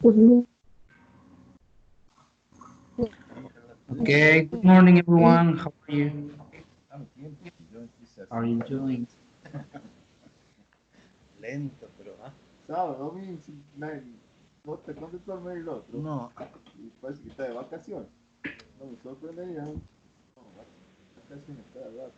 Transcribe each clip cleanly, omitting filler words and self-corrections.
Okay, good morning everyone. How are you? How are you doing? Lento, pero Sábado, domingo, no te contestó el mail el otro. no. Y parece que está de vacaciones. No me sorprendería. No, vacaciones cada rato.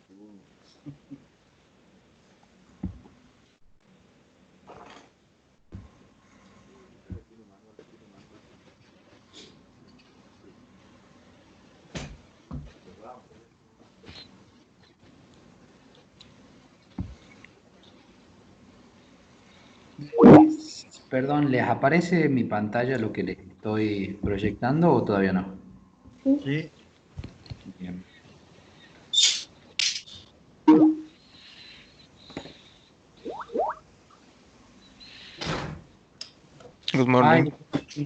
Perdón, ¿les aparece en mi pantalla lo que les estoy proyectando o todavía no? Sí. Bien. Good morning. Hi.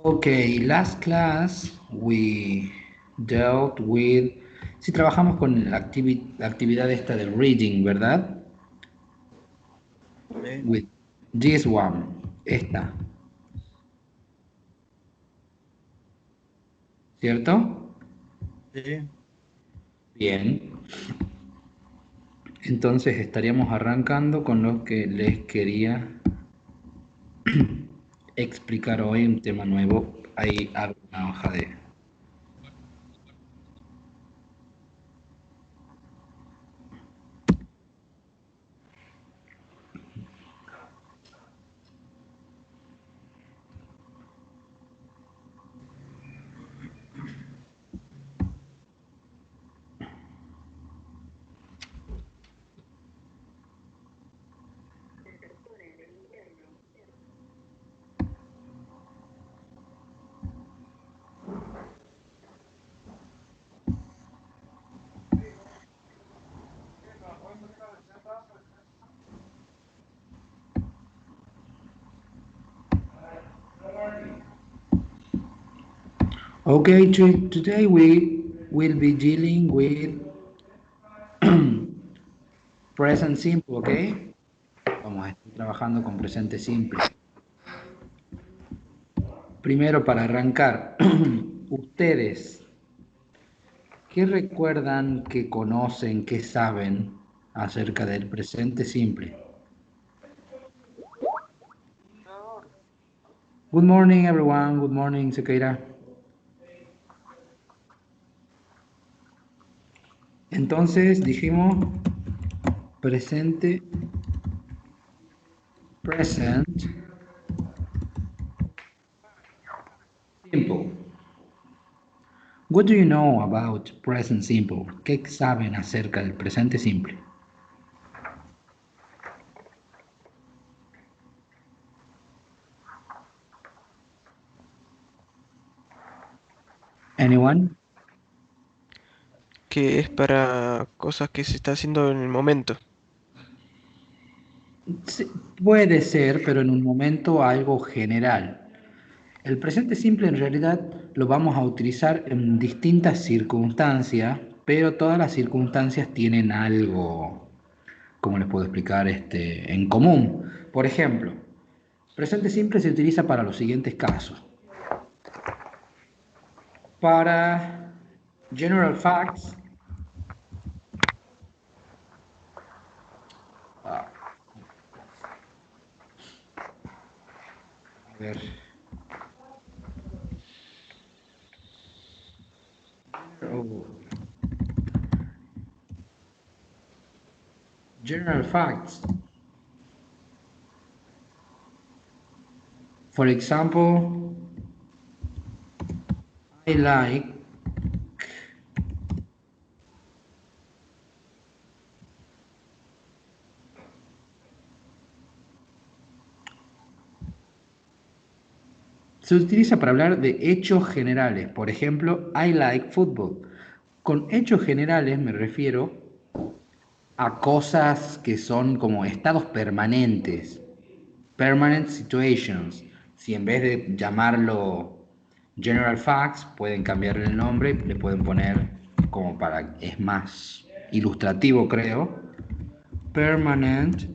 Okay, last class we dealt with... Si trabajamos con la actividad esta del reading, ¿verdad? Sí. With this one, esta. ¿Cierto? Sí. Bien. Entonces estaríamos arrancando con lo que les quería explicar hoy, un tema nuevo. Ahí abro una hoja de... Okay, today we will be dealing with present simple, okay? Vamos a estar trabajando con presente simple. Primero, para arrancar, ustedes, ¿qué recuerdan, qué conocen, qué saben acerca del presente simple? Good morning, everyone. Good morning, Sequeira. Entonces, dijimos presente, present, simple. What do you know about present simple? ¿Qué saben acerca del presente simple? Anyone? Que es para cosas que se está haciendo en el momento. Sí, puede ser, pero en un momento algo general. El presente simple en realidad lo vamos a utilizar en distintas circunstancias, pero todas las circunstancias tienen algo, ¿cómo les puedo explicar? En común. Por ejemplo, presente simple se utiliza para los siguientes casos. Para general facts, General facts. For example, I like se utiliza para hablar de hechos generales. Por ejemplo, I like football. Con hechos generales me refiero a cosas que son como estados permanentes, permanent situations. Si en vez de llamarlo general facts, pueden cambiarle el nombre, le pueden poner como para, es más ilustrativo creo, permanent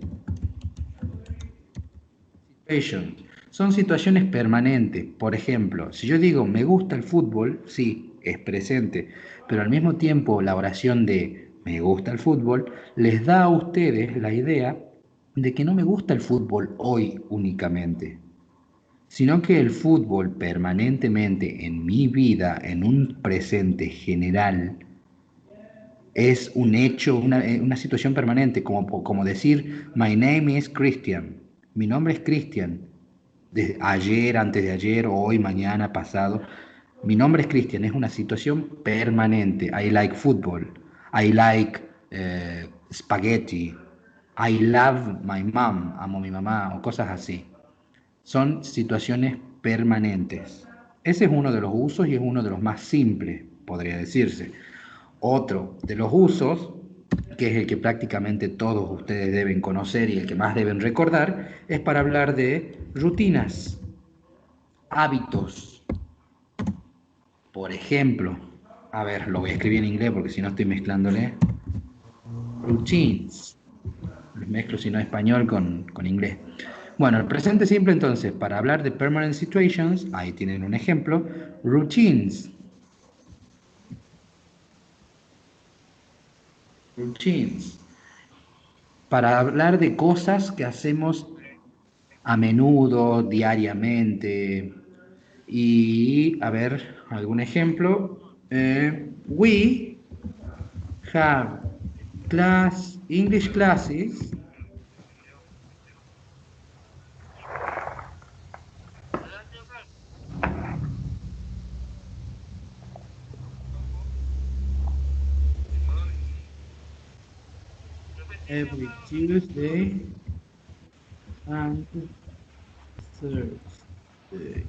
situations. Son situaciones permanentes. Por ejemplo, si yo digo me gusta el fútbol, sí, es presente, pero al mismo tiempo la oración de me gusta el fútbol les da a ustedes la idea de que no me gusta el fútbol hoy únicamente, sino que el fútbol permanentemente en mi vida, en un presente general, es un hecho, una situación permanente, como decir my name is Christian, mi nombre es Christian, desde ayer, antes de ayer, hoy, mañana, pasado. Mi nombre es Cristian, es una situación permanente. I like football. I like spaghetti. I love my mom. Amo a mi mamá o cosas así. Son situaciones permanentes. Ese es uno de los usos y es uno de los más simples, podría decirse. Otro de los usos, que es el que prácticamente todos ustedes deben conocer y el que más deben recordar, es para hablar de rutinas, hábitos. Por ejemplo, a ver, lo voy a escribir en inglés porque si no estoy mezclándole. Routines. Los mezclo si no español con inglés. Bueno, el presente simple entonces, para hablar de permanent situations, ahí tienen un ejemplo, routines. Routines. Para hablar de cosas que hacemos a menudo, diariamente. Y, a ver, algún ejemplo. We have English classes every Tuesday and Thursday.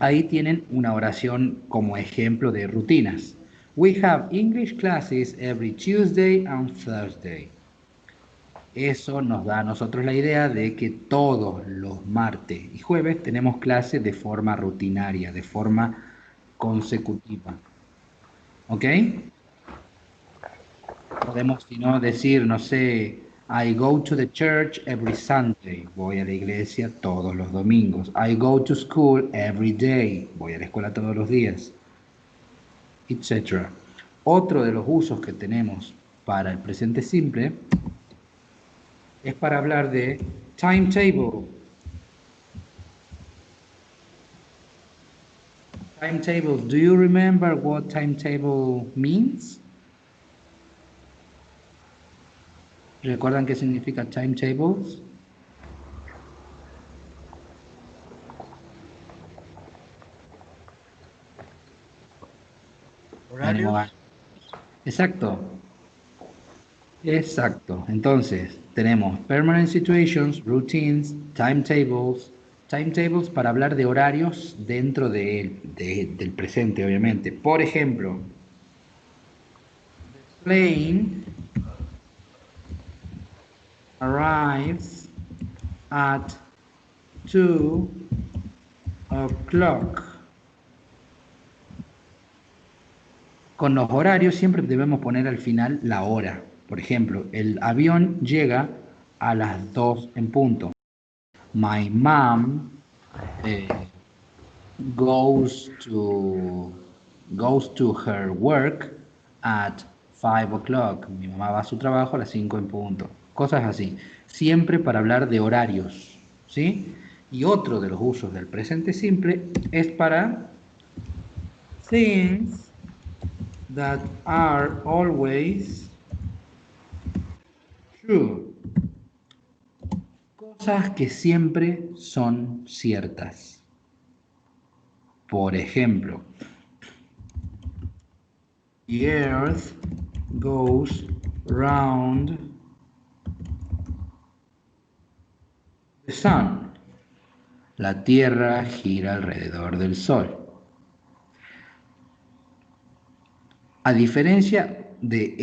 Ahí tienen una oración como ejemplo de rutinas. We have English classes every Tuesday and Thursday. Eso nos da a nosotros la idea de que todos los martes y jueves tenemos clases de forma rutinaria, de forma consecutiva. ¿Ok? Podemos, si no, decir, no sé, I go to the church every Sunday. Voy a la iglesia todos los domingos. I go to school every day. Voy a la escuela todos los días. Etc. Otro de los usos que tenemos para el presente simple es para hablar de timetable. Timetable. Do you remember what timetable means? ¿Recuerdan qué significa timetables? ¿Horarios? Exacto. Exacto. Entonces, tenemos permanent situations, routines, timetables. Timetables para hablar de horarios dentro del presente, obviamente. Por ejemplo, the plane arrives at 2 o'clock. Con los horarios siempre debemos poner al final la hora. Por ejemplo, el avión llega a las 2 en punto. My mom goes to her work at 5 o'clock. Mi mamá va a su trabajo a las 5 en punto. Cosas así. Siempre para hablar de horarios, ¿sí? Y otro de los usos del presente simple es para things that are always true. Cosas que siempre son ciertas. Por ejemplo, the earth goes round the sun. La Tierra gira alrededor del Sol. A diferencia de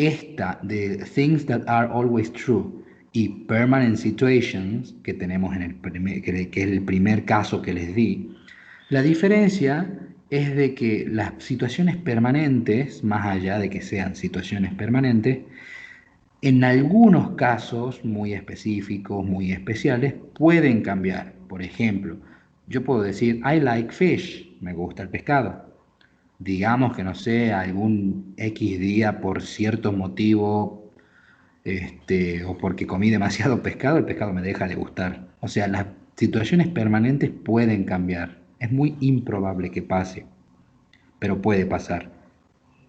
de things that are always true y permanent situations, que tenemos en que es el primer caso que les di, la diferencia es de que las situaciones permanentes, más allá de que sean situaciones permanentes, en algunos casos muy específicos, muy especiales, pueden cambiar. Por ejemplo, yo puedo decir, I like fish, me gusta el pescado. Digamos que no sé, algún X día por cierto motivo, o porque comí demasiado pescado, el pescado me deja de gustar. O sea, las situaciones permanentes pueden cambiar. Es muy improbable que pase, pero puede pasar.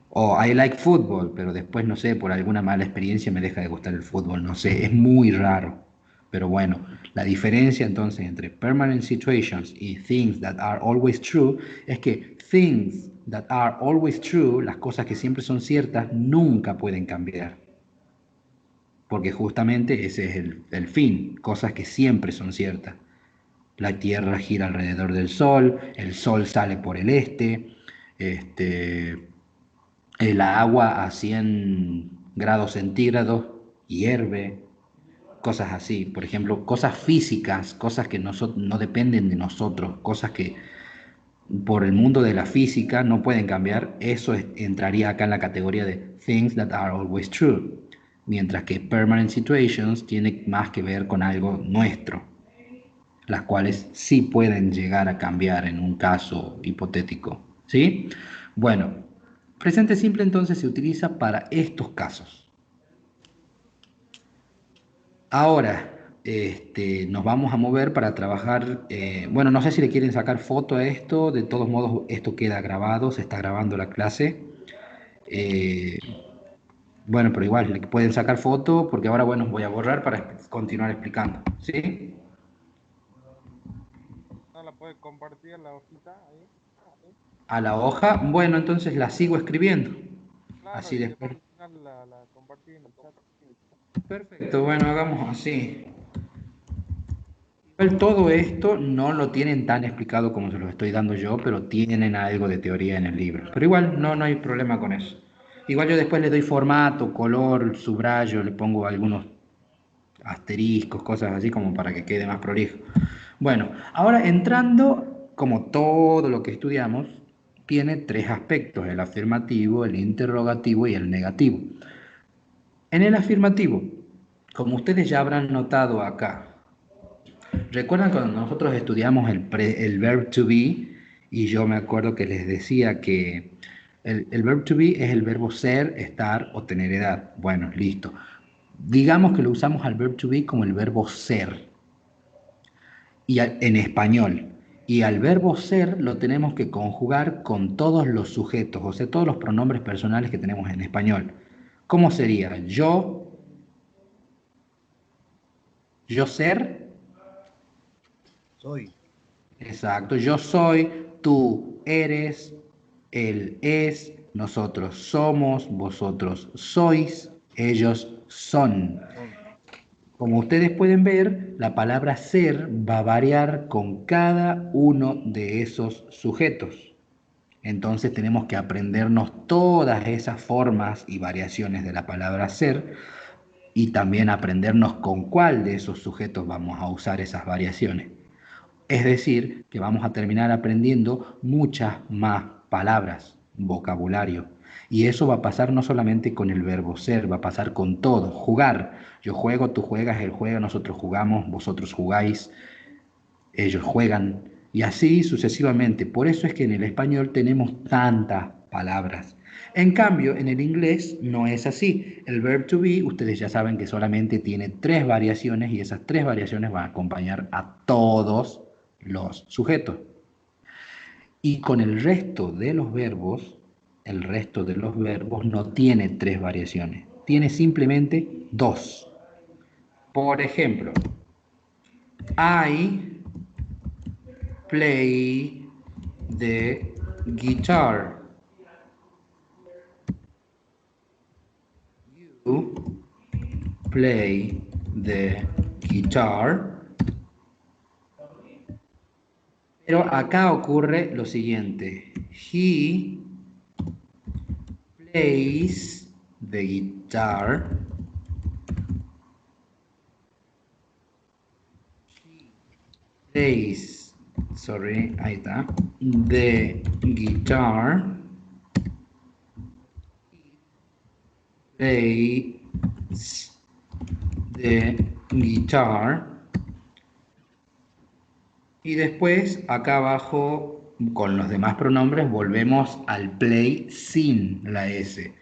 O I like football, pero después, no sé, por alguna mala experiencia me deja de gustar el fútbol, no sé, es muy raro. Pero bueno, la diferencia entonces entre permanent situations y things that are always true es que things that are always true, las cosas que siempre son ciertas, nunca pueden cambiar. Porque justamente ese es el fin, cosas que siempre son ciertas. La Tierra gira alrededor del Sol, el Sol sale por el este, el agua a 100 grados centígrados hierve, cosas así. Por ejemplo, cosas físicas, cosas que no dependen de nosotros, cosas que por el mundo de la física no pueden cambiar. Eso entraría acá en la categoría de things that are always true. Mientras que permanent situations tiene más que ver con algo nuestro, las cuales sí pueden llegar a cambiar en un caso hipotético. ¿Sí? Bueno, presente simple entonces se utiliza para estos casos. Ahora, nos vamos a mover para trabajar. Bueno, no sé si le quieren sacar foto a esto. De todos modos, esto queda grabado, se está grabando la clase. Eh, bueno, pero igual le pueden sacar foto porque ahora, bueno, voy a borrar para continuar explicando. ¿Sí? ¿No la puede compartir la hojita ahí? A la hoja, bueno, entonces la sigo escribiendo. Claro, Así y después después. al final la compartí en el chat. Perfecto, bueno, hagamos así. Igual todo esto no lo tienen tan explicado como se lo estoy dando yo, pero tienen algo de teoría en el libro. Pero igual no hay problema con eso. Igual yo después le doy formato, color, subrayo, le pongo algunos asteriscos, cosas así como para que quede más prolijo. Bueno, ahora entrando, como todo lo que estudiamos, tiene tres aspectos, el afirmativo, el interrogativo y el negativo. En el afirmativo, como ustedes ya habrán notado acá, ¿recuerdan cuando nosotros estudiamos el verb to be? Y yo me acuerdo que les decía que el verb to be es el verbo ser, estar o tener edad. Bueno, listo. Digamos que lo usamos al verb to be como el verbo ser en español. Y al verbo ser lo tenemos que conjugar con todos los sujetos, o sea, todos los pronombres personales que tenemos en español. ¿Cómo sería? Yo ser. Soy. Exacto, yo soy, tú eres, él es, nosotros somos, vosotros sois, ellos son. Son. Como ustedes pueden ver, la palabra ser va a variar con cada uno de esos sujetos. Entonces tenemos que aprendernos todas esas formas y variaciones de la palabra ser y también aprendernos con cuál de esos sujetos vamos a usar esas variaciones. Es decir, que vamos a terminar aprendiendo muchas más palabras, vocabulario. Y eso va a pasar no solamente con el verbo ser, va a pasar con todo. Jugar. Yo juego, tú juegas, él juega, nosotros jugamos, vosotros jugáis, ellos juegan. Y así sucesivamente. Por eso es que en el español tenemos tantas palabras. En cambio, en el inglés no es así. El verb to be, ustedes ya saben que solamente tiene tres variaciones y esas tres variaciones van a acompañar a todos los sujetos. Y con el resto de los verbos no tiene 3 variaciones, tiene simplemente 2. Por ejemplo, I play the guitar. You play the guitar. Pero acá ocurre lo siguiente. He plays the guitar. Plays, sorry, ahí está. The guitar. Plays the guitar. Y después, acá abajo, con los demás pronombres, volvemos al play sin la S.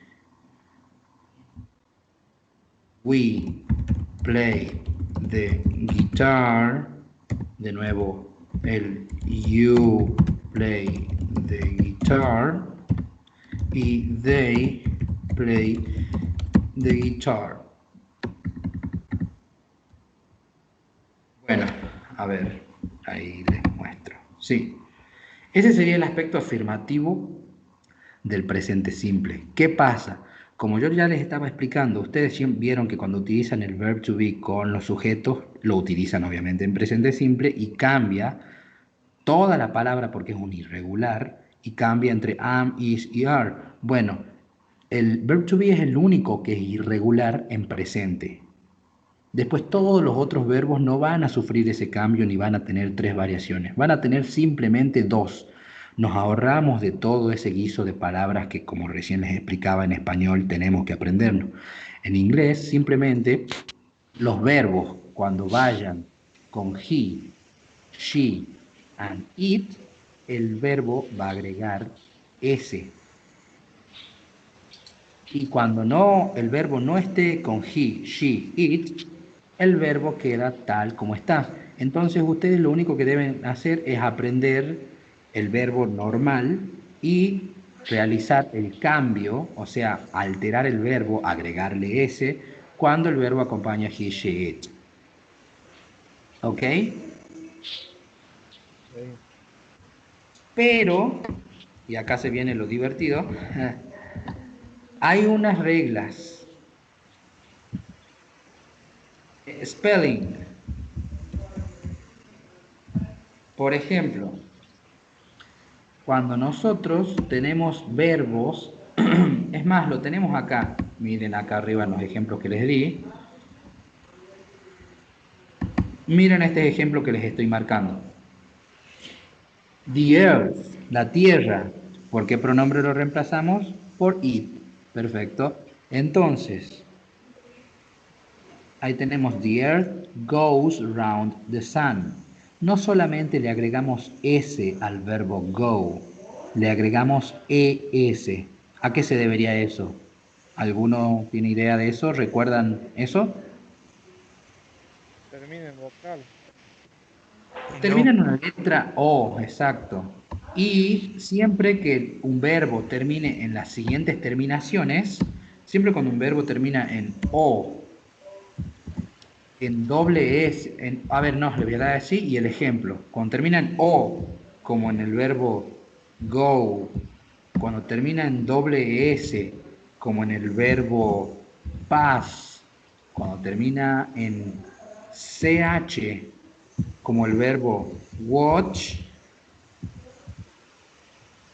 We play the guitar. De nuevo, el you play the guitar. Y they play the guitar. Bueno, a ver, ahí les muestro. Sí, ese sería el aspecto afirmativo del presente simple. ¿Qué pasa? Como yo ya les estaba explicando, ustedes vieron que cuando utilizan el verb to be con los sujetos, lo utilizan obviamente en presente simple y cambia toda la palabra porque es un irregular y cambia entre am, is y are. Bueno, el verb to be es el único que es irregular en presente. Después todos los otros verbos no van a sufrir ese cambio ni van a tener 3 variaciones, van a tener simplemente 2. Nos ahorramos de todo ese guiso de palabras que, como recién les explicaba en español, tenemos que aprendernos. En inglés, simplemente los verbos, cuando vayan con he, she and it, el verbo va a agregar s. Y cuando no, el verbo no esté con he, she, it, el verbo queda tal como está. Entonces ustedes lo único que deben hacer es aprender el verbo normal y realizar el cambio, o sea, alterar el verbo, agregarle s, cuando el verbo acompaña he, she, it. ¿Ok? Pero, y acá se viene lo divertido, hay unas reglas. Spelling. Por ejemplo, cuando nosotros tenemos verbos, es más, lo tenemos acá, miren acá arriba en los ejemplos que les di. Miren este ejemplo que les estoy marcando. The earth, la tierra. ¿Por qué pronombre lo reemplazamos? Por it. Perfecto. Entonces, ahí tenemos the earth goes round the sun. No solamente le agregamos S al verbo go, le agregamos ES. ¿A qué se debería eso? ¿Alguno tiene idea de eso? ¿Recuerdan eso? Termina en vocal. Termina en una letra O, exacto. Y siempre que un verbo termine en las siguientes terminaciones, siempre cuando un verbo termina en O, en doble S, a ver, no, le voy a dar así y el ejemplo. Cuando termina en O, como en el verbo go, cuando termina en doble S, como en el verbo pass, cuando termina en CH, como el verbo watch,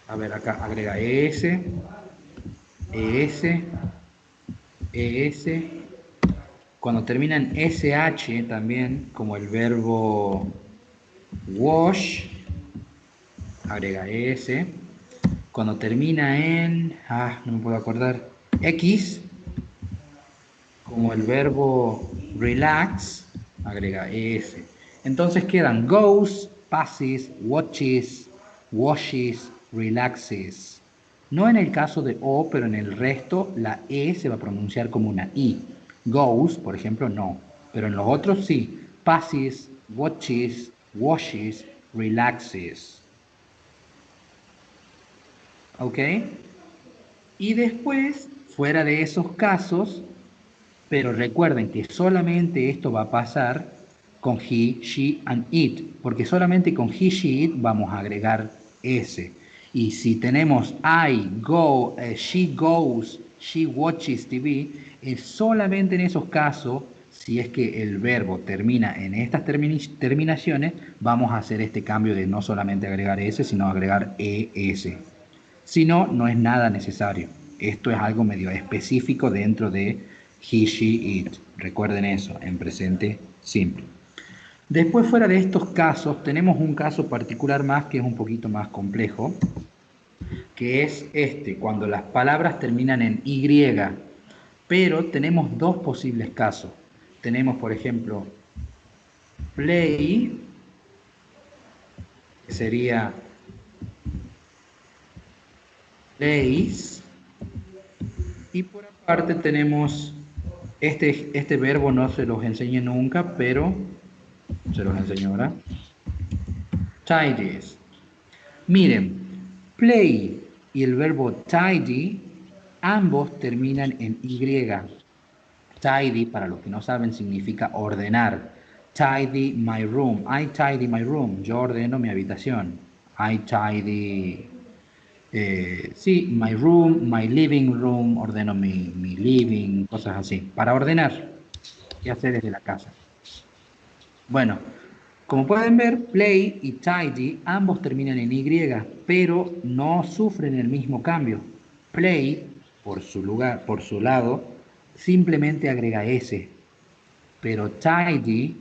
a ver, acá agrega ES, ES, ES, cuando termina en SH también, como el verbo wash, agrega ES, cuando termina en, no me puedo acordar, X, como el verbo relax, agrega ES. Entonces quedan goes, passes, watches, washes, relaxes. No en el caso de O, pero en el resto la E se va a pronunciar como una I. Goes, por ejemplo, no. Pero en los otros sí. Passes, watches, washes, relaxes. ¿ok? Y después, fuera de esos casos, pero recuerden que solamente esto va a pasar con he, she and it, porque solamente con he, she, it vamos a agregar s. Y si tenemos I go, she goes, she watches TV, es solamente en esos casos, si es que el verbo termina en estas terminaciones, vamos a hacer este cambio de no solamente agregar s, sino agregar es. Si no, no es nada necesario. Esto es algo medio específico dentro de he, she, it. Recuerden eso, en presente simple. Después, fuera de estos casos, tenemos un caso particular más que es un poquito más complejo, que es este, cuando las palabras terminan en Y, pero tenemos dos posibles casos. Tenemos, por ejemplo, play, que sería plays, y por aparte tenemos este verbo, no se los enseñé nunca, pero se los enseño ahora. Tidies. Miren, play y el verbo tidy, ambos terminan en Y. Tidy, para los que no saben, significa ordenar. Tidy my room. I tidy my room. Yo ordeno mi habitación. I tidy, sí, my room, my living room. Ordeno mi living, cosas así. Para ordenar. ¿Qué hacer desde la casa? Bueno, como pueden ver, play y tidy ambos terminan en Y, pero no sufren el mismo cambio. Play, por su lado, simplemente agrega S, pero tidy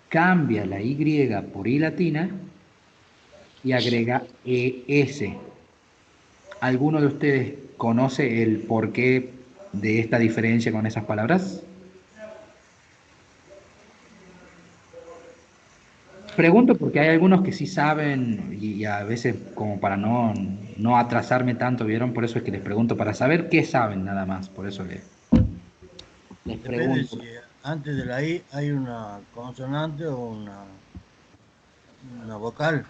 cambia la Y por I latina y agrega ES. ¿Alguno de ustedes conoce el porqué de esta diferencia con esas palabras? Pregunto porque hay algunos que sí saben y a veces como para no atrasarme tanto, ¿vieron? Por eso es que les pregunto, para saber qué saben nada más, por eso les Depende pregunto. si antes de la I hay una consonante o una vocal.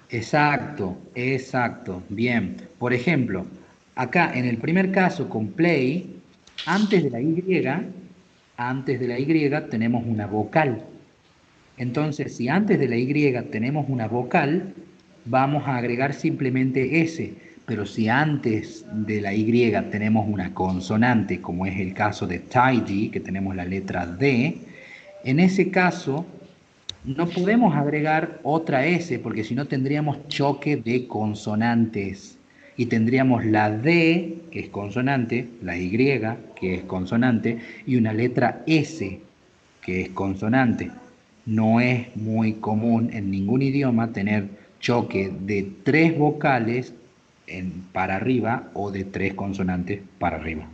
Exacto, exacto, bien. Por ejemplo, acá en el primer caso con play, antes de la Y, antes de la Y tenemos una vocal. Entonces, si antes de la Y tenemos una vocal, vamos a agregar simplemente S. Pero si antes de la Y tenemos una consonante, como es el caso de tidy, que tenemos la letra D, en ese caso no podemos agregar otra S, porque si no tendríamos choque de consonantes. Y tendríamos la D, que es consonante, la Y, que es consonante, y una letra S, que es consonante. No es muy común en ningún idioma tener choque de tres vocales para arriba o de tres consonantes para arriba.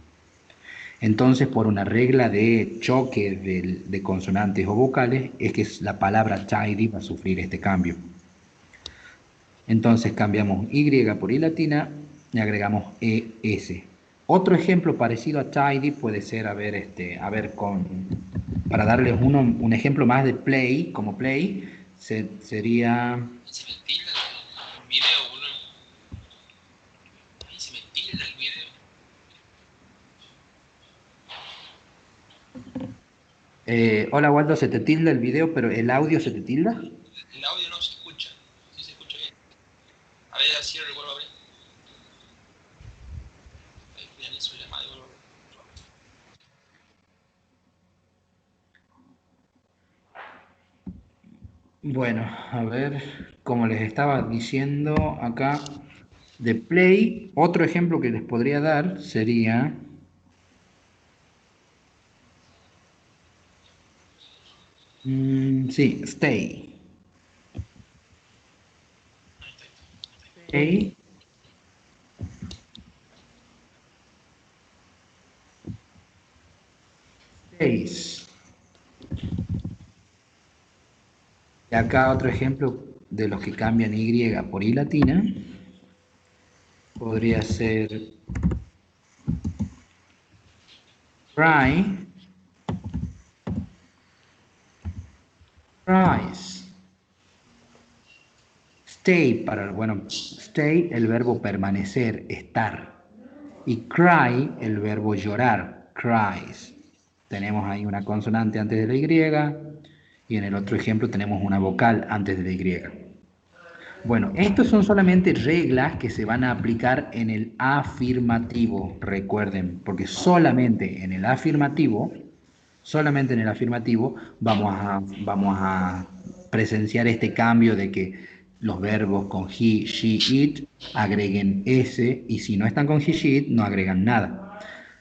Entonces, por una regla de choque de consonantes o vocales, es que la palabra tidy va a sufrir este cambio. Entonces cambiamos Y por I latina y agregamos ES. Otro ejemplo parecido a tidy puede ser, para darles un ejemplo más de play, como play, sería... Ahí se me tilda el video, boludo. Ahí se me tilda el video. Hola Waldo, se te tilda el video, pero el audio se te tilda. El audio no se escucha. Sí se escucha bien. A ver, cierro y vuelvo a abrir. Ahí finalizo la llamada y vuelvo a abrir. Bueno, a ver, como les estaba diciendo acá, de play, otro ejemplo que les podría dar sería, sí, stay. Stay, stays. Y acá otro ejemplo de los que cambian Y por I latina, podría ser try, tries. Stay, bueno, stay, el verbo permanecer, estar. Y cry, el verbo llorar, cries. Tenemos ahí una consonante antes de la Y, y en el otro ejemplo tenemos una vocal antes de la Y. Bueno, estos son solamente reglas que se van a aplicar en el afirmativo, recuerden, porque solamente en el afirmativo vamos a presenciar este cambio de que los verbos con he, she, it agreguen s, y si no están con he, she, it no agregan nada.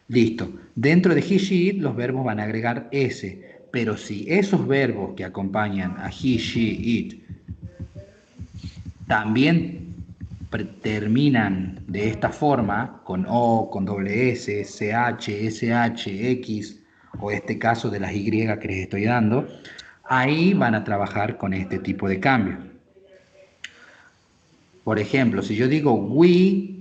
Listo. Dentro de he, she, it los verbos van a agregar s, pero si esos verbos que acompañan a he, she, it también terminan de esta forma, con O, con doble S, CH, SH, X, o este caso de las Y que les estoy dando, ahí van a trabajar con este tipo de cambio. Por ejemplo, si yo digo we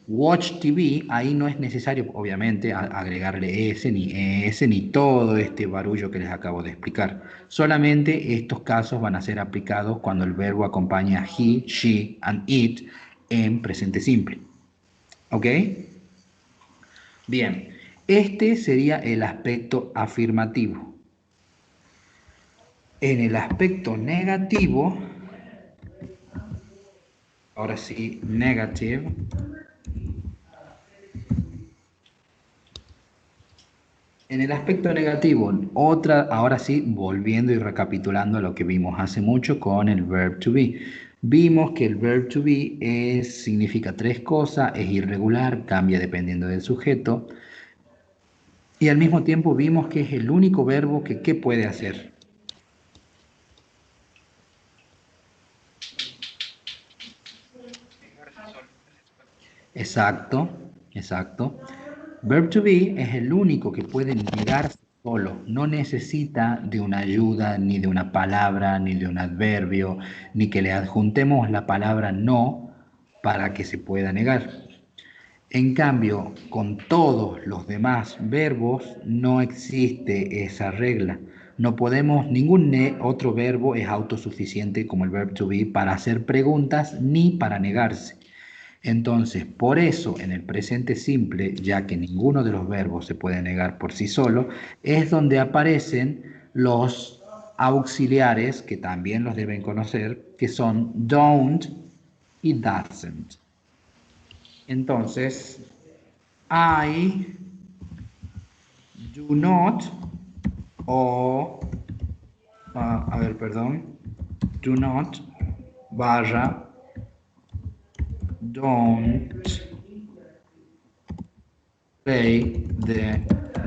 watch TV, ahí no es necesario, obviamente, agregarle S, ni ES, ni todo este barullo que les acabo de explicar. Solamente estos casos van a ser aplicados cuando el verbo acompaña a he, she, and it en presente simple. ¿Ok? Bien, este sería el aspecto afirmativo. En el aspecto negativo, ahora sí, negative. En el aspecto negativo, ahora sí, volviendo y recapitulando lo que vimos hace mucho con el verb to be. Vimos que el verb to be significa tres cosas, es irregular, cambia dependiendo del sujeto. Y al mismo tiempo vimos que es el único verbo que ¿qué puede hacer? Exacto, exacto. Verb to be es el único que puede negarse solo, no necesita de una ayuda, ni de una palabra, ni de un adverbio, ni que le adjuntemos la palabra no para que se pueda negar. En cambio, con todos los demás verbos no existe esa regla. No podemos, ningún otro verbo es autosuficiente como el verb to be para hacer preguntas ni para negarse. Entonces, por eso en el presente simple, ya que ninguno de los verbos se puede negar por sí solo, es donde aparecen los auxiliares, que también los deben conocer, que son don't y doesn't. Entonces, I do not, o, do not, barra, don't play the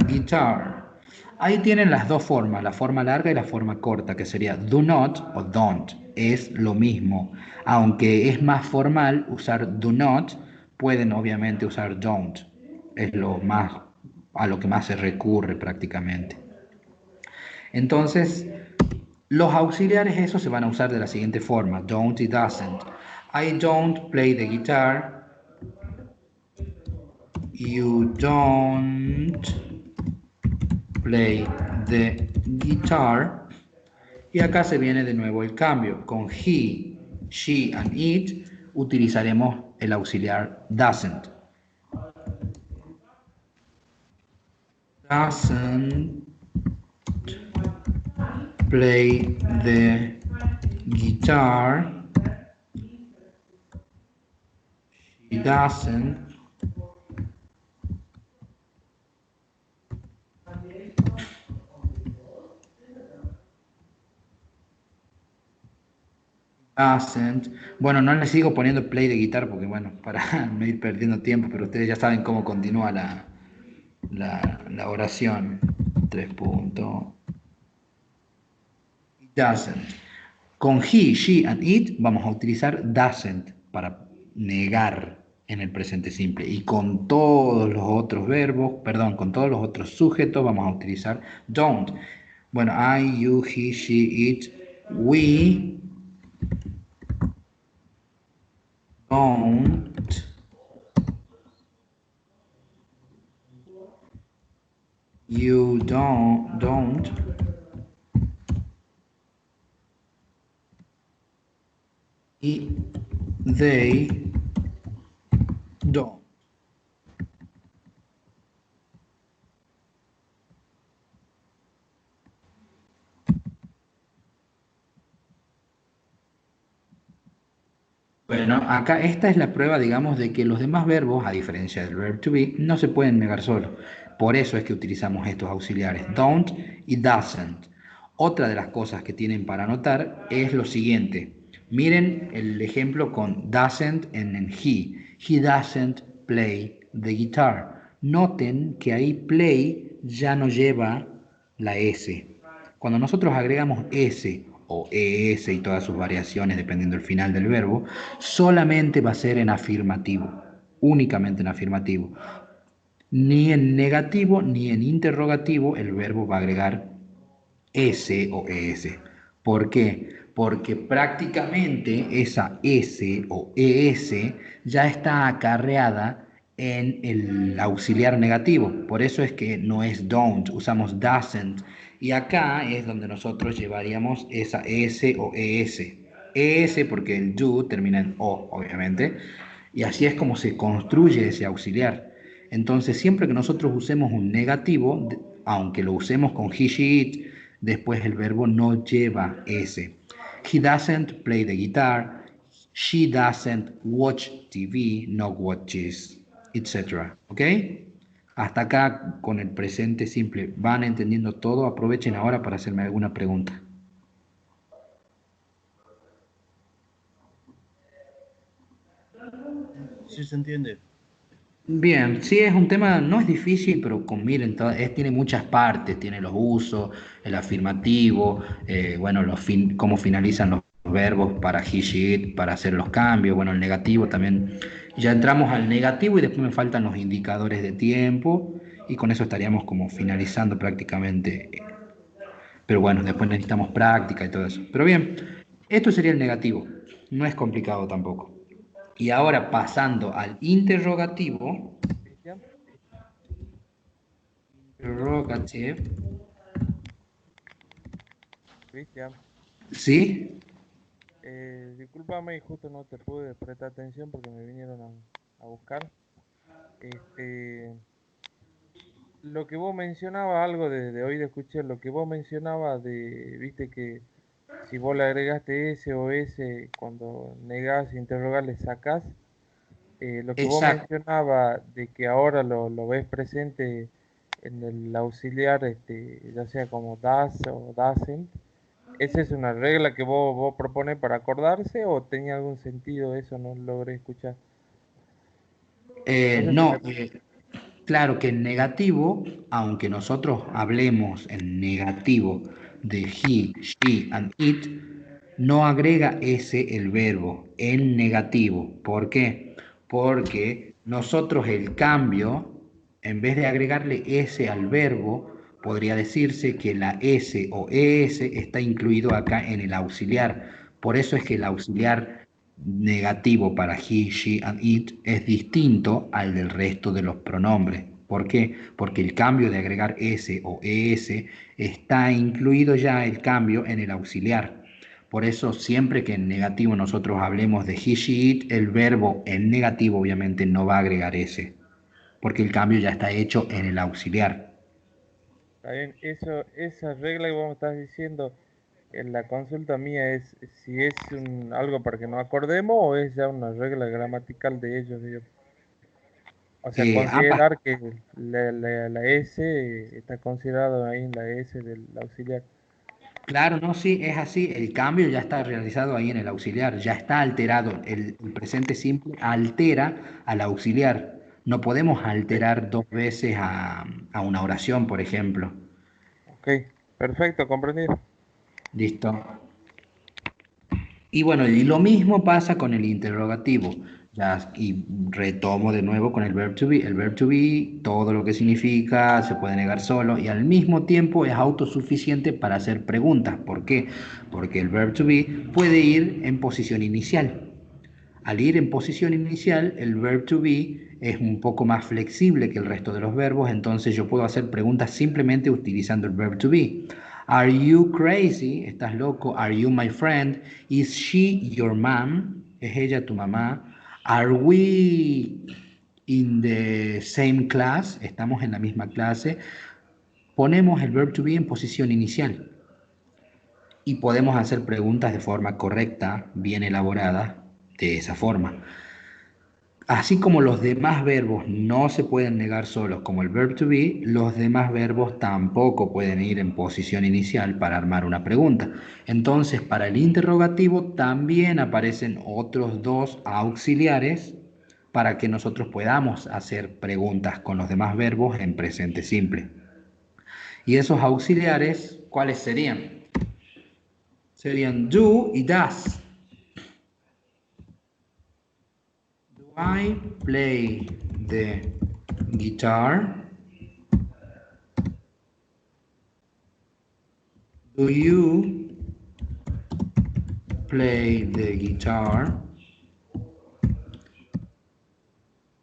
guitar. Ahí tienen las dos formas, la forma larga y la forma corta, que sería do not o don't. Es lo mismo. Aunque es más formal usar do not, pueden obviamente usar don't. Es a lo que más se recurre prácticamente. Entonces, los auxiliares esos se van a usar de la siguiente forma, don't y doesn't. I don't play the guitar. You don't play the guitar. Y acá se viene de nuevo el cambio. Con he, she and it utilizaremos el auxiliar doesn't. Doesn't play the guitar. She doesn't Bueno, no le sigo poniendo play de guitarra porque, bueno, para no ir perdiendo tiempo, pero ustedes ya saben cómo continúa la oración. 3 puntos. Doesn't. Con he, she and it vamos a utilizar doesn't para negar en el presente simple. Y con todos los otros verbos, perdón, con todos los otros sujetos vamos a utilizar don't. Bueno, I, you, he, she, it, we don't you don't They don't. Bueno, acá esta es la prueba, digamos, de que los demás verbos, a diferencia del verb to be, no se pueden negar solo. Por eso es que utilizamos estos auxiliares, don't y doesn't. Otra de las cosas que tienen para anotar es lo siguiente. Miren el ejemplo con doesn't en he. He doesn't play the guitar. Noten que ahí play ya no lleva la S. Cuando nosotros agregamos S o ES y todas sus variaciones dependiendo del final del verbo, solamente va a ser en afirmativo, únicamente en afirmativo. Ni en negativo ni en interrogativo el verbo va a agregar S o ES. ¿Por qué? Porque prácticamente esa S o ES ya está acarreada en el auxiliar negativo. Por eso es que no es don't, usamos doesn't. Y acá es donde nosotros llevaríamos esa S o ES. ES porque el do termina en O, obviamente. Y así es como se construye ese auxiliar. Entonces, siempre que nosotros usemos un negativo, aunque lo usemos con he, she, it, después el verbo no lleva S. He doesn't play the guitar. She doesn't watch TV, no watches, etc. ¿Ok? Hasta acá con el presente simple. ¿Van entendiendo todo? Aprovechen ahora para hacerme alguna pregunta. Sí se entiende. Bien, sí es un tema, no es difícil, pero miren, tiene muchas partes, tiene los usos, el afirmativo, bueno, cómo finalizan los verbos para he, she, it, para hacer los cambios, bueno, el negativo también. Ya entramos al negativo y después me faltan los indicadores de tiempo y con eso estaríamos como finalizando prácticamente. Pero bueno, después necesitamos práctica y todo eso. Pero bien, esto sería el negativo, no es complicado tampoco. Y ahora pasando al interrogativo. Cristian, Interrogative. Cristian, ¿Sí? discúlpame, justo no te pude prestar atención porque me vinieron a buscar. Lo que vos mencionabas, algo de hoy de escuché, lo que vos mencionabas viste que si vos le agregaste S o S, cuando negás, interrogar, le sacás. Lo que vos Exacto. mencionabas de que ahora lo ves presente en el auxiliar, ya sea como das o doesn't, ¿esa es una regla que vos propones para acordarse o tenía algún sentido eso? No logré escuchar. No sé si No, me... claro que en negativo, aunque nosotros hablemos en negativo de he, she and it, no agrega ese el verbo en negativo. ¿Por qué? Porque nosotros el cambio, en vez de agregarle ese al verbo, podría decirse que la S o ES está incluido acá en el auxiliar. Por eso es que el auxiliar negativo para he, she and it es distinto al del resto de los pronombres. ¿Por qué? Porque el cambio de agregar S o ES está incluido ya el cambio en el auxiliar. Por eso siempre que en negativo nosotros hablemos de he, she, it, el verbo en negativo obviamente no va a agregar S, porque el cambio ya está hecho en el auxiliar. Está bien, esa regla que vos me estás diciendo en la consulta mía es si es algo para que nos acordemos o es ya una regla gramatical de ellos, digamos. O sea, Ambas. considerar que la S está considerado ahí en la S del auxiliar. Claro, no, sí, es así. El cambio ya está realizado ahí en el auxiliar, ya está alterado. El presente simple altera al auxiliar. No podemos Ok, alterar dos veces a una oración, por ejemplo. ok, perfecto, comprendido. ¿Listo? Y bueno, y lo mismo pasa con el interrogativo. Ya, y retomo de nuevo con el verb to be. El verb to be, todo lo que significa, se puede negar solo y al mismo tiempo es autosuficiente para hacer preguntas. ¿Por qué? Porque el verb to be puede ir en posición inicial. Al ir en posición inicial, el verb to be es un poco más flexible que el resto de los verbos, entonces yo puedo hacer preguntas simplemente utilizando el verb to be. Are you crazy? ¿Estás loco? Are you my friend? Is she your mom? ¿Es ella tu mamá? Are we in the same class? ¿Estamos en la misma clase? Ponemos el verb to be en posición inicial y podemos hacer preguntas de forma correcta, bien elaborada, de esa forma. Así como los demás verbos no se pueden negar solos como el verb to be, los demás verbos tampoco pueden ir en posición inicial para armar una pregunta. Entonces, para el interrogativo también aparecen otros dos auxiliares para que nosotros podamos hacer preguntas con los demás verbos en presente simple. Y esos auxiliares, ¿cuáles serían? Serían do y does. Do I play the guitar? Do you play the guitar?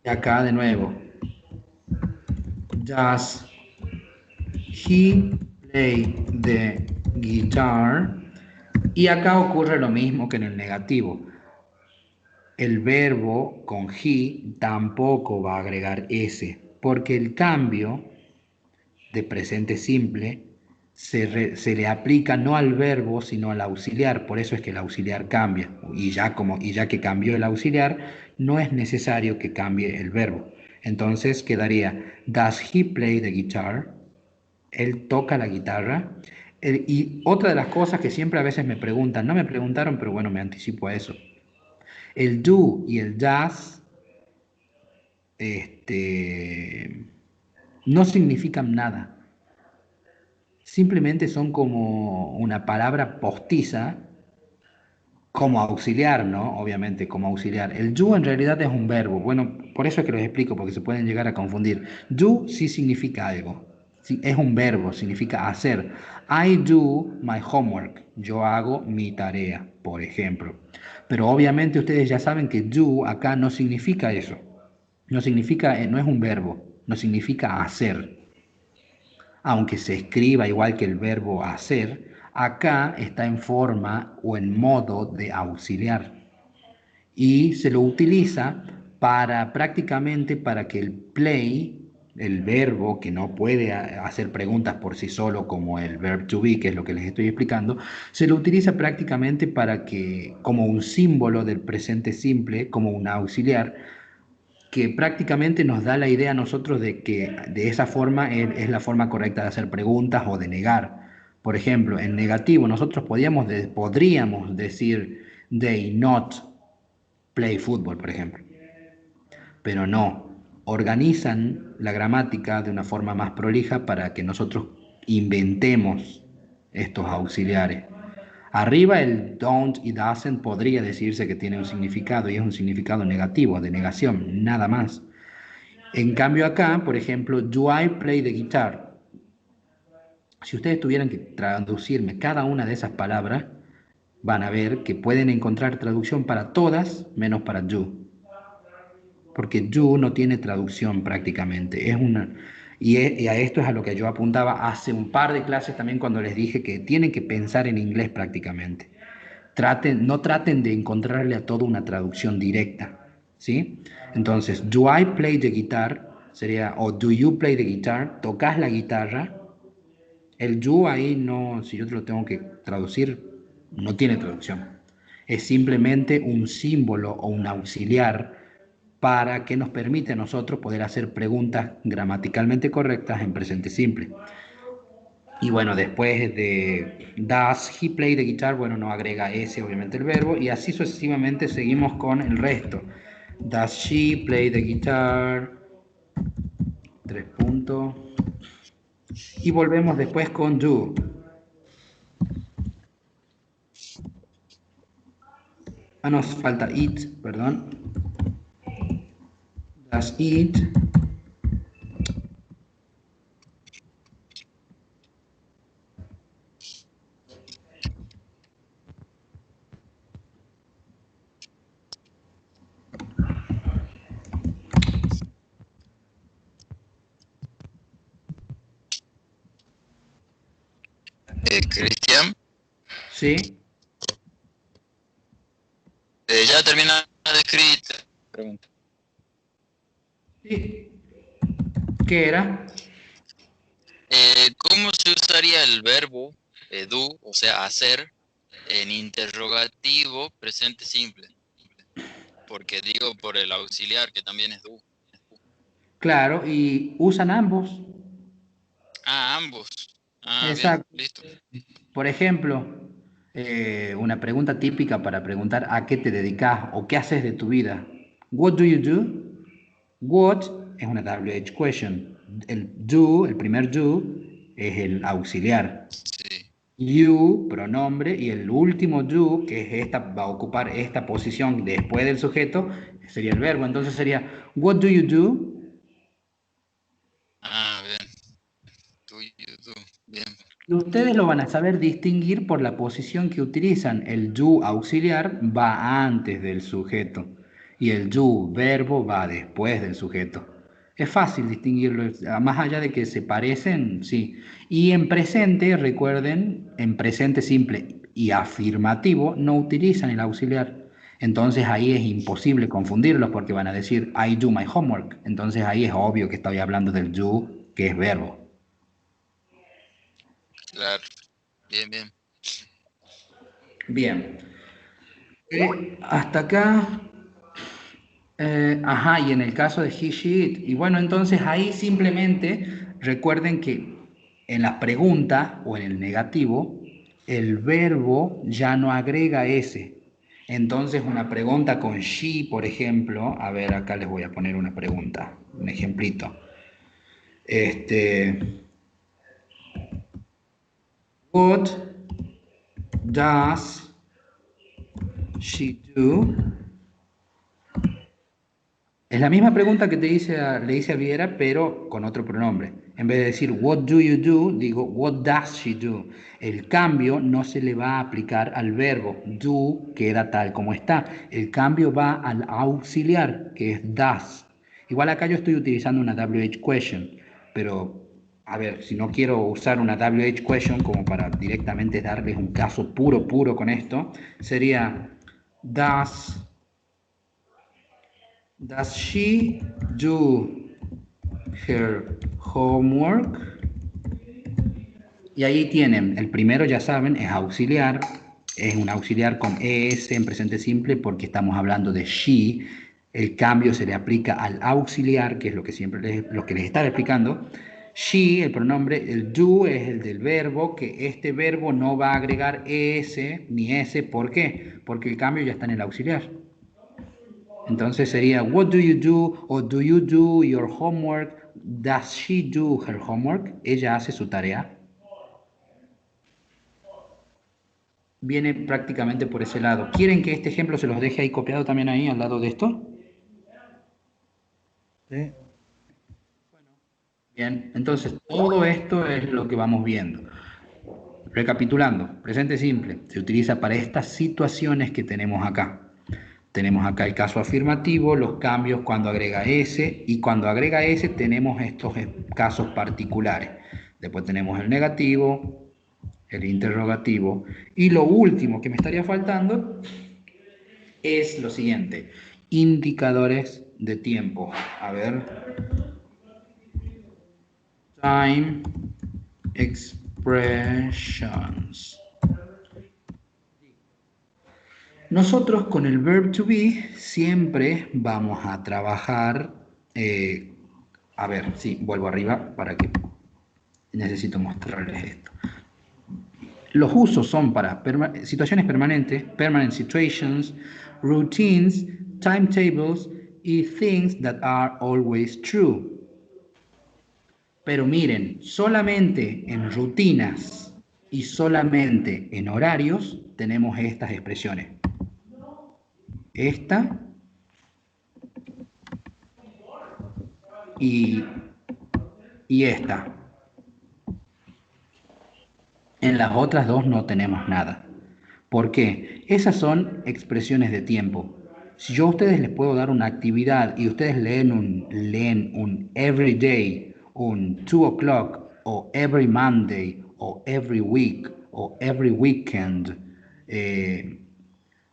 Y acá de nuevo. Does he play the guitar? Y acá ocurre lo mismo que en el negativo. El verbo con he tampoco va a agregar s, porque el cambio de presente simple se le aplica no al verbo, sino al auxiliar. Por eso es que el auxiliar cambia. Y ya que cambió el auxiliar, no es necesario que cambie el verbo. Entonces quedaría, does he play the guitar? Él toca la guitarra. Y otra de las cosas que siempre a veces me preguntan, no me preguntaron, pero bueno, me anticipo a eso. El do y el does no significan nada. Simplemente son como una palabra postiza, como auxiliar, ¿no? Obviamente, como auxiliar. El do en realidad es un verbo. Bueno, por eso es que los explico, porque se pueden llegar a confundir. Do sí significa algo. Sí, es un verbo, significa hacer. I do my homework. Yo hago mi tarea, por ejemplo. Pero obviamente ustedes ya saben que do acá no significa eso. No significa, no es un verbo, no significa hacer. Aunque se escriba igual que el verbo hacer, acá está en forma o en modo de auxiliar. Y se lo utiliza prácticamente para que el play, el verbo que no puede hacer preguntas por sí solo como el verb to be, que es lo que les estoy explicando, se lo utiliza prácticamente para que, como un símbolo del presente simple, como un auxiliar, que prácticamente nos da la idea a nosotros de que de esa forma es la forma correcta de hacer preguntas o de negar. Por ejemplo, en negativo nosotros podríamos decir they not play football, por ejemplo. Pero no, organizan la gramática de una forma más prolija para que nosotros inventemos estos auxiliares. Arriba el don't y doesn't podría decirse que tiene un significado y es un significado negativo, de negación, nada más. En cambio acá, por ejemplo, do I play the guitar? Si ustedes tuvieran que traducirme cada una de esas palabras, van a ver que pueden encontrar traducción para todas menos para do. Porque do no tiene traducción prácticamente. Y a esto es a lo que yo apuntaba hace un par de clases también cuando les dije que tienen que pensar en inglés prácticamente. No traten de encontrarle a todo una traducción directa, ¿sí? Entonces, do I play the guitar? Sería, o do you play the guitar? ¿Tocas la guitarra? El do ahí no, si yo te lo tengo que traducir, no tiene traducción. Es simplemente un símbolo o un auxiliar para que nos permite a nosotros poder hacer preguntas gramaticalmente correctas en presente simple. Y bueno, después de does he play the guitar, bueno, no agrega ese, obviamente, el verbo, y así sucesivamente seguimos con el resto. Does she play the guitar? 3 puntos. Y volvemos después con do. Nos falta it, perdón. Does it Cristian, sí? ya te terminada de escrita. Pregunta. Sí. ¿Qué era? ¿Cómo se usaría el verbo do, o sea, hacer, en interrogativo presente simple? Porque digo por el auxiliar, que también es do. Claro, y usan ambos. Ah, ambos. Ah, bien, Exacto. listo. Por ejemplo, una pregunta típica para preguntar a qué te dedicas o qué haces de tu vida. What do you do? What es una WH question. El do, el primer do, es el auxiliar. Sí. You, pronombre, y el último do, que es esta, va a ocupar esta posición después del sujeto, sería el verbo. Entonces sería, what do you do? Ah, bien. Do you do. Bien. Y ustedes lo van a saber distinguir por la posición que utilizan. El do auxiliar va antes del sujeto y el do verbo va después del sujeto. Es fácil distinguirlo, más allá de que se parecen, sí. Y en presente, recuerden, en presente simple y afirmativo no utilizan el auxiliar. Entonces ahí es imposible confundirlos porque van a decir I do my homework. Entonces ahí es obvio que estoy hablando del do, que es verbo. Claro. Bien, bien. Bien. Hasta acá. Ajá, y en el caso de he, she, it. Y bueno, entonces ahí simplemente recuerden que en la pregunta o en el negativo, el verbo ya no agrega ese. Entonces una pregunta con she, por ejemplo, a ver, acá les voy a poner una pregunta, un ejemplito. Este, what does she do? Es la misma pregunta que le hice a Viera, pero con otro pronombre. En vez de decir what do you do, digo what does she do. El cambio no se le va a aplicar al verbo. Do queda tal como está. El cambio va al auxiliar, que es does. Igual acá yo estoy utilizando una WH question, pero a ver, si no quiero usar una WH question como para directamente darles un caso puro, puro con esto, sería Does she do her homework? Y ahí tienen, el primero ya saben, es auxiliar, es un auxiliar con ES en presente simple porque estamos hablando de she. El cambio se le aplica al auxiliar, que es lo que lo que les estaba explicando. She, el pronombre, el do es el del verbo, que este verbo no va a agregar ES ni S. ¿Por qué? Porque el cambio ya está en el auxiliar. Entonces sería, what do you do? O do you do your homework? Does she do her homework? Ella hace su tarea. Viene prácticamente por ese lado. ¿Quieren que este ejemplo se los deje ahí copiado también ahí al lado de esto? Sí. Bien, entonces todo esto es lo que vamos viendo. Recapitulando, presente simple se utiliza para estas situaciones que tenemos acá. Tenemos acá el caso afirmativo, los cambios cuando agrega S, y cuando agrega S tenemos estos casos particulares. Después tenemos el negativo, el interrogativo, y lo último que me estaría faltando es lo siguiente, indicadores de tiempo. A ver, time expressions. Nosotros con el verb to be siempre vamos a trabajar, a ver, sí, vuelvo arriba para que necesito mostrarles esto. Los usos son para situaciones permanentes, permanent situations, routines, timetables y things that are always true. Pero miren, solamente en rutinas y solamente en horarios tenemos estas expresiones. Esta y esta. En las otras dos no tenemos nada. ¿Por qué? Esas son expresiones de tiempo. Si yo a ustedes les puedo dar una actividad y ustedes leen un every day, un 2 o'clock, o every Monday, o every week, o every weekend,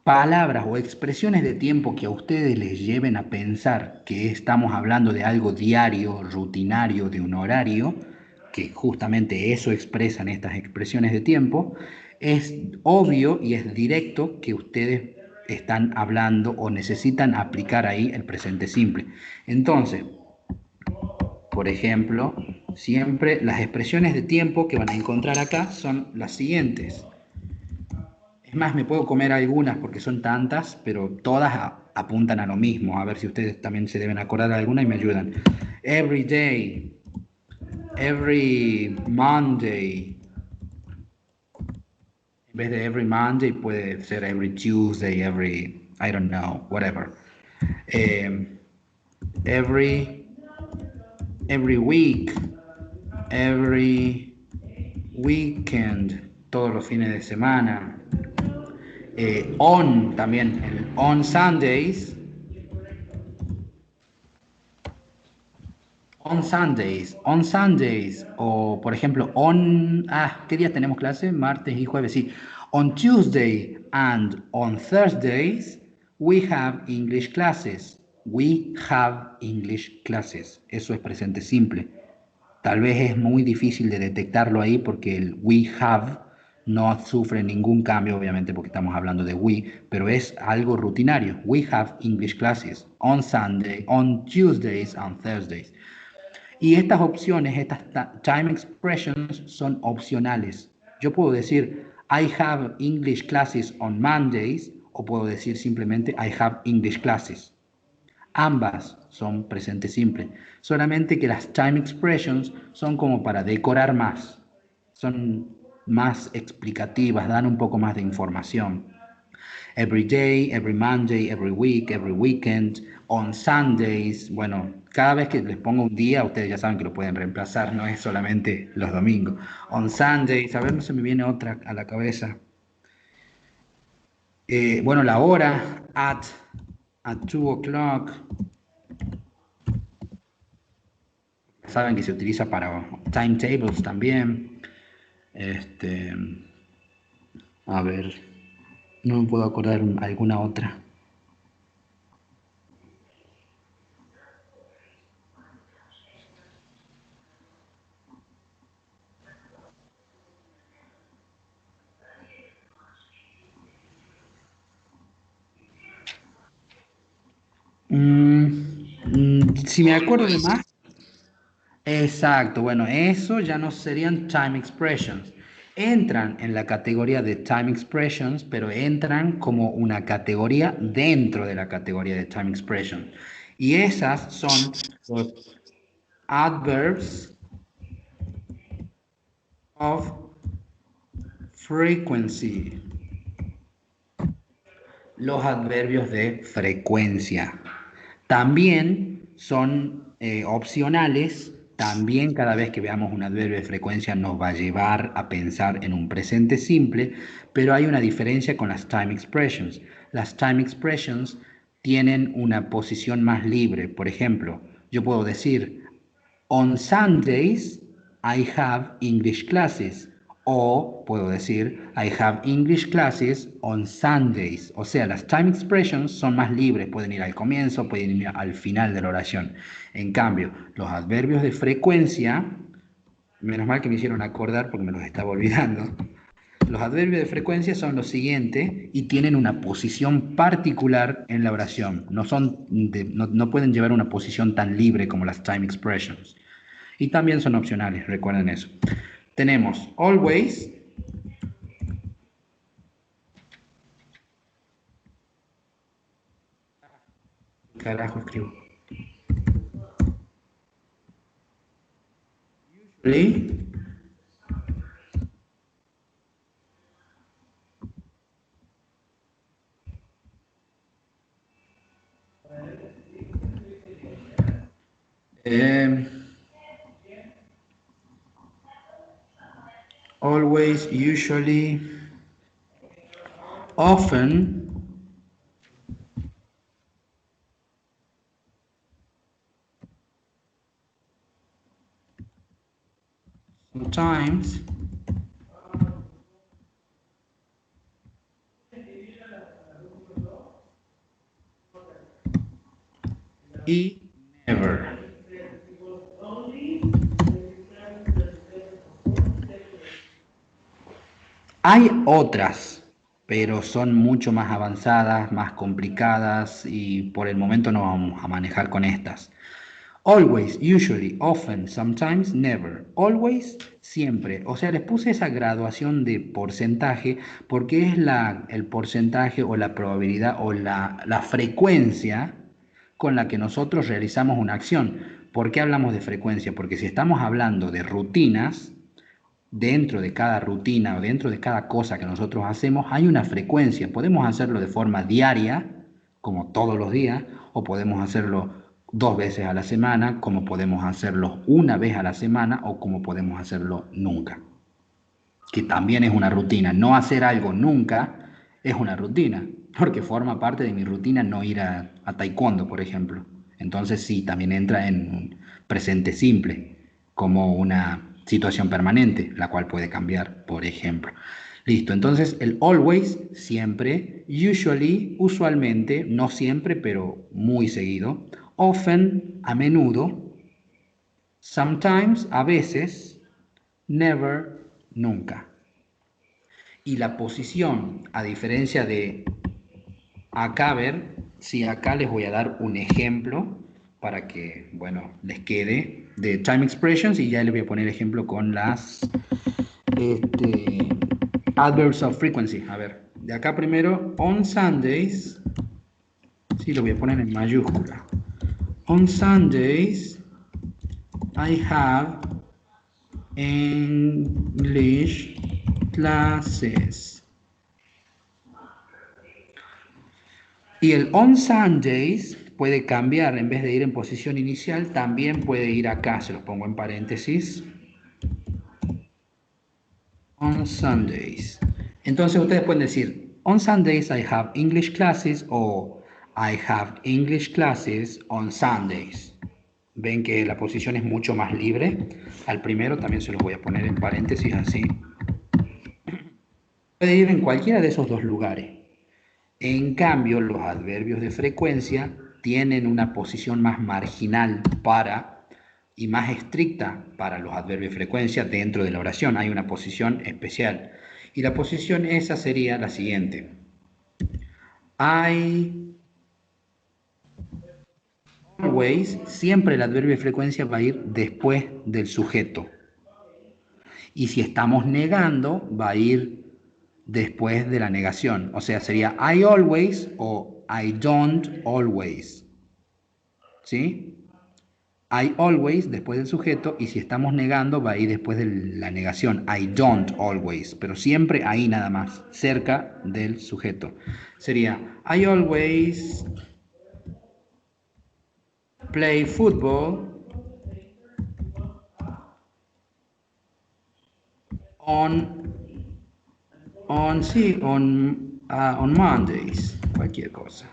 palabras o expresiones de tiempo que a ustedes les lleven a pensar que estamos hablando de algo diario, rutinario, de un horario, que justamente eso expresan estas expresiones de tiempo, es obvio y es directo que ustedes están hablando o necesitan aplicar ahí el presente simple. Entonces, por ejemplo, siempre las expresiones de tiempo que van a encontrar acá son las siguientes. Es más, me puedo comer algunas porque son tantas, pero todas apuntan a lo mismo. A ver si ustedes también se deben acordar de alguna y me ayudan. Every day, every Monday. En vez de every Monday puede ser every Tuesday, every, I don't know, whatever. Every week, every weekend, todos los fines de semana. On también, on Sundays. On Sundays, o por ejemplo, ¿qué días tenemos clase? Martes y jueves, sí. On Tuesday and on Thursdays, we have English classes. We have English classes. Eso es presente simple. Tal vez es muy difícil de detectarlo ahí porque el we have no sufre ningún cambio, obviamente, porque estamos hablando de we, pero es algo rutinario. We have English classes on Sunday, on Tuesdays and Thursdays. Y estas opciones, estas time expressions son opcionales. Yo puedo decir I have English classes on Mondays o puedo decir simplemente I have English classes. Ambas son presente simple, solamente que las time expressions son como para decorar más, son más explicativas, dan un poco más de información. Every day, every Monday, every week, every weekend, on Sundays. Bueno, cada vez que les pongo un día, ustedes ya saben que lo pueden reemplazar, no es solamente los domingos. On Sundays, a ver, no se me viene otra a la cabeza. Bueno, la hora, at 2 o'clock. Saben que se utiliza para timetables también. A ver, no me puedo acordar alguna otra. Si me acuerdo de más. Exacto, bueno, eso ya no serían time expressions. Entran en la categoría de time expressions, pero entran como una categoría dentro de la categoría de time expressions. Y esas son los adverbs of frequency. Los adverbios de frecuencia. También son opcionales. También cada vez que veamos un adverbio de frecuencia nos va a llevar a pensar en un presente simple, pero hay una diferencia con las time expressions. Las time expressions tienen una posición más libre. Por ejemplo, yo puedo decir, on Sundays I have English classes. O puedo decir, I have English classes on Sundays. O sea, las time expressions son más libres, pueden ir al comienzo, pueden ir al final de la oración. En cambio, los adverbios de frecuencia, menos mal que me hicieron acordar porque me los estaba olvidando. Los adverbios de frecuencia son los siguientes y tienen una posición particular en la oración. No pueden llevar una posición tan libre como las time expressions. Y también son opcionales, recuerden eso. Tenemos always, carajo escribo, usually, always, usually, often, sometimes, y never. Hay otras, pero son mucho más avanzadas, más complicadas y por el momento no vamos a manejar con estas. Always, usually, often, sometimes, never. Always, siempre. O sea, les puse esa graduación de porcentaje porque es el porcentaje o la probabilidad o la frecuencia con la que nosotros realizamos una acción. ¿Por qué hablamos de frecuencia? Porque si estamos hablando de rutinas, dentro de cada rutina o dentro de cada cosa que nosotros hacemos hay una frecuencia. Podemos hacerlo de forma diaria, como todos los días, o podemos hacerlo 2 veces a la semana, como podemos hacerlo una vez a la semana, o como podemos hacerlo nunca. Que también es una rutina. No hacer algo nunca es una rutina, porque forma parte de mi rutina no ir a taekwondo, por ejemplo. Entonces sí, también entra en un presente simple, como una situación permanente, la cual puede cambiar, por ejemplo. Listo, entonces el always, siempre, usually, usualmente, no siempre, pero muy seguido, often, a menudo, sometimes, a veces, never, nunca. Y la posición, a diferencia de acá, a ver, si acá les voy a dar un ejemplo para que, bueno, les quede de time expressions y ya les voy a poner ejemplo con las adverbs of frequency. A ver, de acá primero, on Sundays, sí, lo voy a poner en mayúscula. On Sundays, I have English classes. Y el on Sundays puede cambiar, en vez de ir en posición inicial, también puede ir acá, se los pongo en paréntesis. On Sundays. Entonces ustedes pueden decir, on Sundays I have English classes o I have English classes on Sundays. Ven que la posición es mucho más libre. Al primero también se los voy a poner en paréntesis así. Puede ir en cualquiera de esos dos lugares. En cambio, los adverbios de frecuencia tienen una posición más marginal y más estricta para los adverbios de frecuencia dentro de la oración. Hay una posición especial. Y la posición esa sería la siguiente. Always, siempre el adverbio de frecuencia va a ir después del sujeto. Y si estamos negando, va a ir después de la negación. O sea, sería I always o I don't always. ¿Sí? I always después del sujeto y si estamos negando va a ir después de la negación. I don't always. Pero siempre ahí nada más, cerca del sujeto. Sería I always play football on Mondays, cualquier cosa.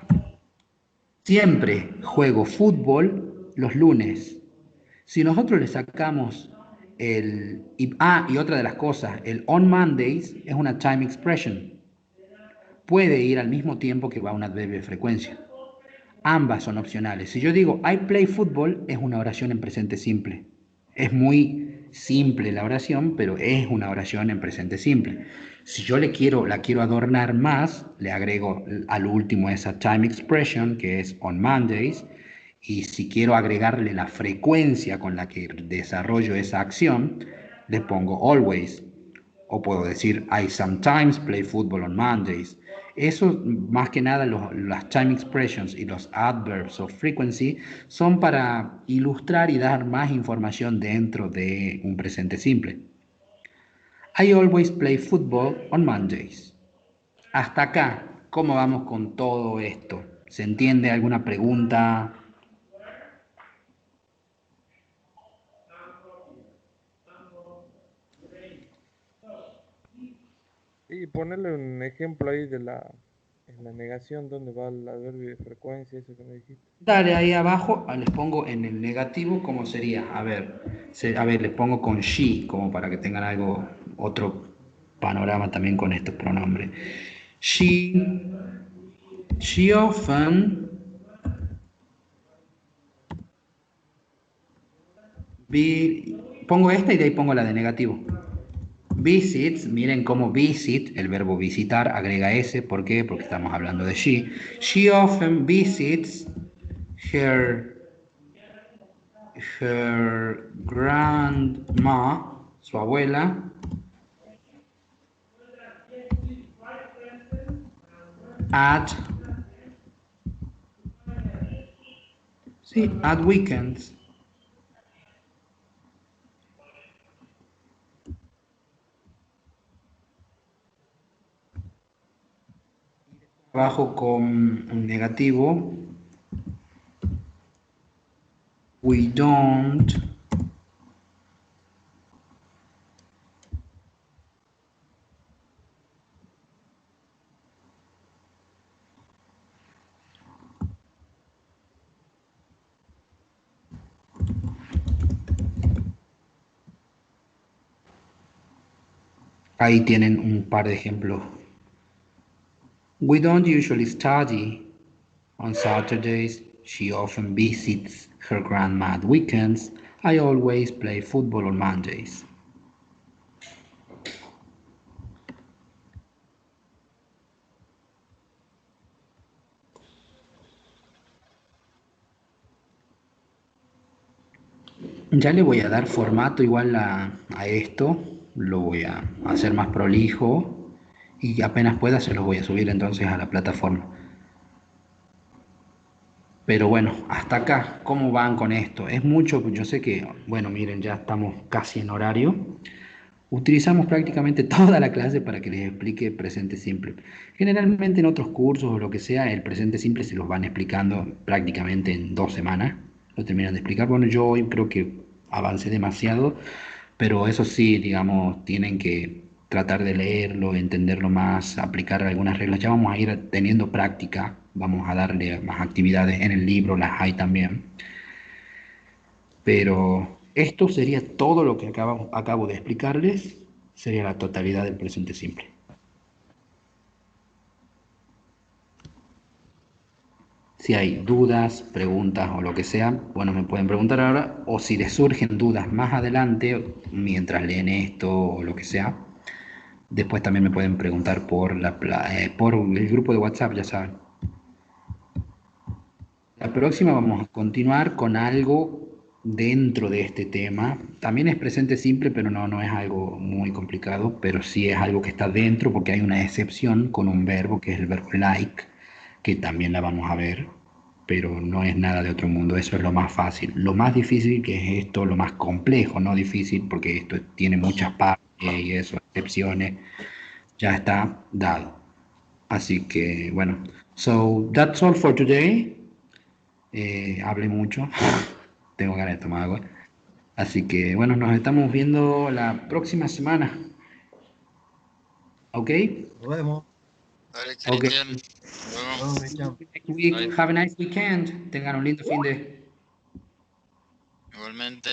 Siempre juego fútbol los lunes. Si nosotros le sacamos y otra de las cosas, el on Mondays es una time expression. Puede ir al mismo tiempo que va un adverbio de frecuencia. Ambas son opcionales. Si yo digo I play football, es una oración en presente simple. Es muy simple la oración, pero es una oración en presente simple. Si yo la quiero adornar más, le agrego al último esa time expression, que es on Mondays, y si quiero agregarle la frecuencia con la que desarrollo esa acción, le pongo always. O puedo decir I sometimes play football on Mondays. Eso, más que nada, las time expressions y los adverbs of frequency son para ilustrar y dar más información dentro de un presente simple. I always play football on Mondays. Hasta acá, ¿cómo vamos con todo esto? ¿Se entiende alguna pregunta? Y ponerle un ejemplo ahí en la negación donde va el adverbio de frecuencia, eso que me dijiste. Dale, ahí abajo les pongo en el negativo cómo sería. A ver, les pongo con she, como para que tengan otro panorama también con estos pronombres. She often Pongo esta y de ahí pongo la de negativo. Visits, miren cómo visit, el verbo visitar, agrega S. ¿Por qué? Porque estamos hablando de she. She often visits her grandma, su abuela, at weekends. Abajo con un negativo. We don't Ahí tienen un par de ejemplos. We don't usually study on Saturdays. She often visits her grandma at weekends. I always play football on Mondays. Ya le voy a dar formato igual a esto. Lo voy a hacer más prolijo. Y apenas pueda se los voy a subir entonces a la plataforma. Pero bueno, hasta acá, ¿cómo van con esto? Es mucho, yo sé que, bueno, miren, ya estamos casi en horario. Utilizamos prácticamente toda la clase para que les explique presente simple. Generalmente en otros cursos o lo que sea, el presente simple se los van explicando prácticamente en 2 semanas. Lo terminan de explicar. Bueno, yo hoy creo que avancé demasiado, pero eso sí, digamos, tienen que tratar de leerlo, entenderlo más, aplicar algunas reglas. Ya vamos a ir teniendo práctica, vamos a darle más actividades en el libro, las hay también. Pero esto sería todo lo que acabo de explicarles, sería la totalidad del presente simple. Si hay dudas, preguntas o lo que sea, bueno, me pueden preguntar ahora, o si les surgen dudas más adelante, mientras leen esto o lo que sea, después también me pueden preguntar por el grupo de WhatsApp, ya saben. La próxima vamos a continuar con algo dentro de este tema. También es presente simple, pero no es algo muy complicado, pero sí es algo que está dentro porque hay una excepción con un verbo que es el verbo like, que también la vamos a ver, pero no es nada de otro mundo. Eso es lo más fácil. Lo más difícil que es esto, lo más complejo, no difícil porque esto tiene muchas partes y eso, excepciones, ya está dado. Así que bueno, so that's all for today. Hablé mucho, tengo ganas de tomar agua. Así que bueno, nos estamos viendo la próxima semana. ¿Ok? Nos vemos. Dale, Ok. Cristian. Nos vemos. Nos vemos, Cristian. Next week. Bye. Have a nice weekend. Tengan un lindo fin de. Igualmente.